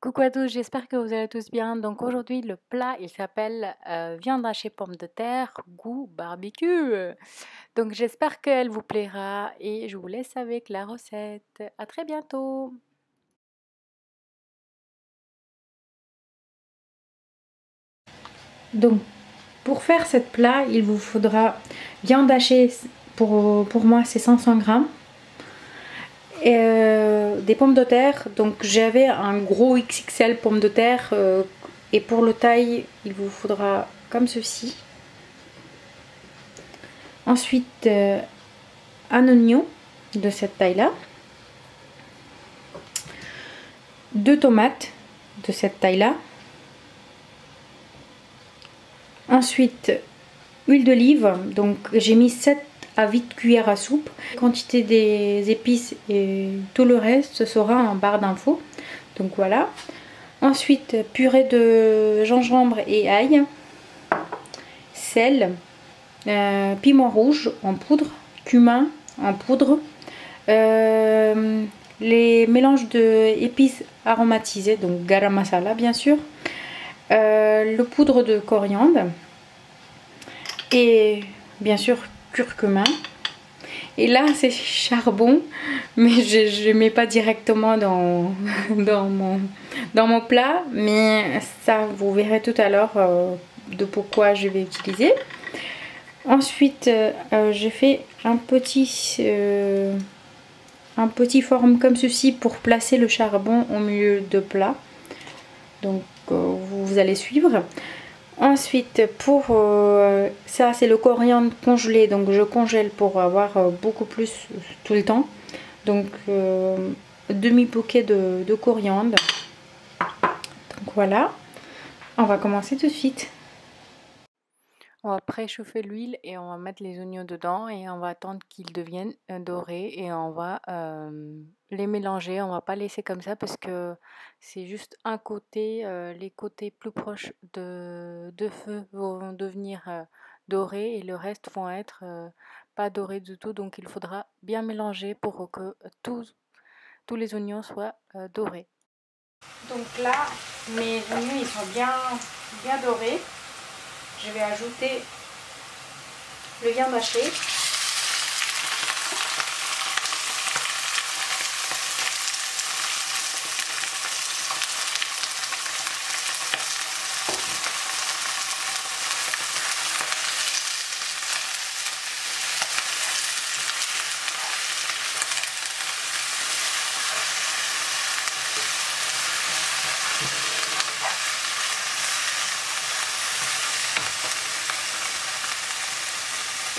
Coucou à tous, j'espère que vous allez tous bien. Donc aujourd'hui, le plat, il s'appelle viande hachée pomme de terre, goût barbecue. Donc j'espère qu'elle vous plaira et je vous laisse avec la recette. À très bientôt. Donc pour faire cette plat, il vous faudra viande hachée, pour moi c'est 500 grammes. Et des pommes de terre, donc j'avais un gros XXL pommes de terre et pour le taille il vous faudra comme ceci. Ensuite un oignon de cette taille là, 2 tomates de cette taille là, ensuite huile d'olive, donc j'ai mis 7 à 8 cuillères à soupe. La quantité des épices et tout le reste ce sera en barre d'infos, donc voilà. Ensuite purée de gingembre et ail, sel, piment rouge en poudre, cumin en poudre, les mélanges d'épices aromatisées, donc garam masala bien sûr, le poudre de coriandre et bien sûr curcuma. Et là c'est charbon, mais je ne mets pas directement dans mon plat, mais ça vous verrez tout à l'heure de pourquoi je vais utiliser. Ensuite j'ai fait un petit forme comme ceci pour placer le charbon au milieu de plat, donc vous allez suivre. Ensuite pour ça c'est le coriandre congelé, donc je congèle pour avoir beaucoup plus tout le temps, donc demi bouquet de coriandre. Donc voilà, on va commencer tout de suite. On va préchauffer l'huile et on va mettre les oignons dedans et on va attendre qu'ils deviennent dorés et on va les mélanger. On va pas laisser comme ça parce que c'est juste un côté, les côtés plus proches de feu vont devenir dorés et le reste vont être pas dorés du tout. Donc il faudra bien mélanger pour que tous les oignons soient dorés. Donc là, mes oignons ils sont bien dorés. Je vais ajouter le viande hachée.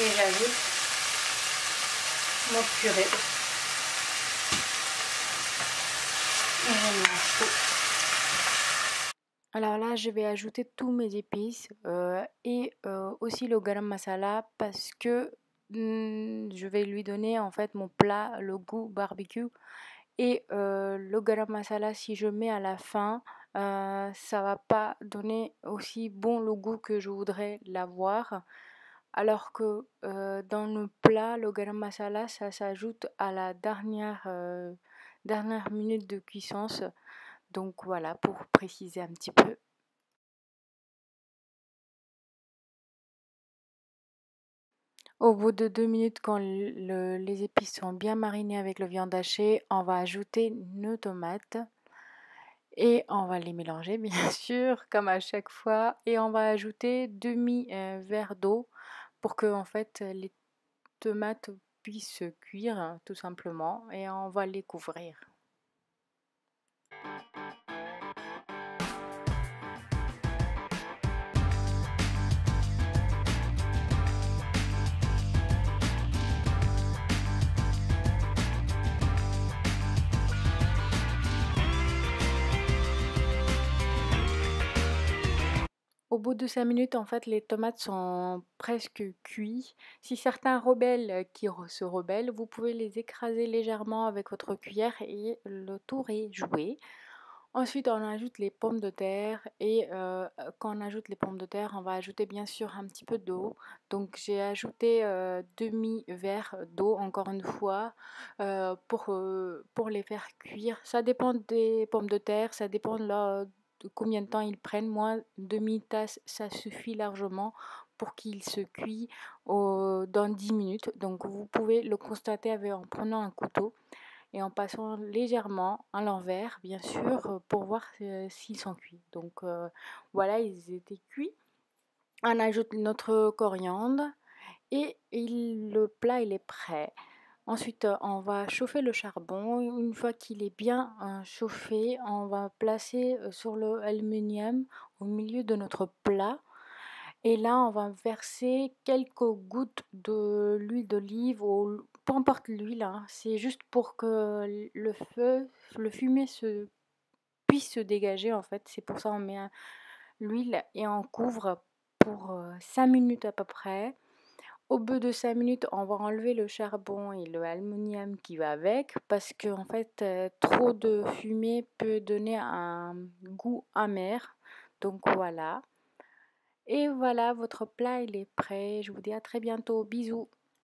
Et j'ajoute mon purée. Et je mélange tout. Alors là, je vais ajouter tous mes épices et aussi le garam masala parce que je vais lui donner en fait mon plat le goût barbecue. Et le garam masala, si je mets à la fin, ça va pas donner aussi bon le goût que je voudrais l'avoir. Alors que dans le plat, le garam masala, ça s'ajoute à la dernière minute de cuissance. Donc voilà, pour préciser un petit peu. Au bout de 2 minutes, quand les épices sont bien marinées avec le viande hachée, on va ajouter nos tomates. Et on va les mélanger bien sûr, comme à chaque fois. Et on va ajouter demi-verre d'eau pour que en fait les tomates puissent cuire tout simplement. Et on va les couvrir. Au bout de 5 minutes, en fait, les tomates sont presque cuites. Si certains rebelles se rebellent, vous pouvez les écraser légèrement avec votre cuillère et le tour est joué. Ensuite, on ajoute les pommes de terre et quand on ajoute les pommes de terre, on va ajouter bien sûr un petit peu d'eau. Donc j'ai ajouté demi-verre d'eau encore une fois pour les faire cuire. Ça dépend des pommes de terre, ça dépend de combien de temps ils prennent. Moi, demi-tasse, ça suffit largement pour qu'ils se cuisent dans 10 minutes. Donc vous pouvez le constater en prenant un couteau et en passant légèrement à l'envers, bien sûr, pour voir s'ils sont cuits. Donc voilà, ils étaient cuits. On ajoute notre coriandre et le plat il est prêt. Ensuite, on va chauffer le charbon. Une fois qu'il est bien chauffé, on va placer sur l'aluminium au milieu de notre plat. Et là, on va verser quelques gouttes de l'huile d'olive ou peu importe l'huile, hein, c'est juste pour que le fumet puisse se dégager en fait. C'est pour ça qu'on met l'huile et on couvre pour 5 minutes à peu près. Au bout de 5 minutes, on va enlever le charbon et l'aluminium qui va avec parce que en fait, trop de fumée peut donner un goût amer. Donc voilà. Et voilà, votre plat il est prêt. Je vous dis à très bientôt. Bisous.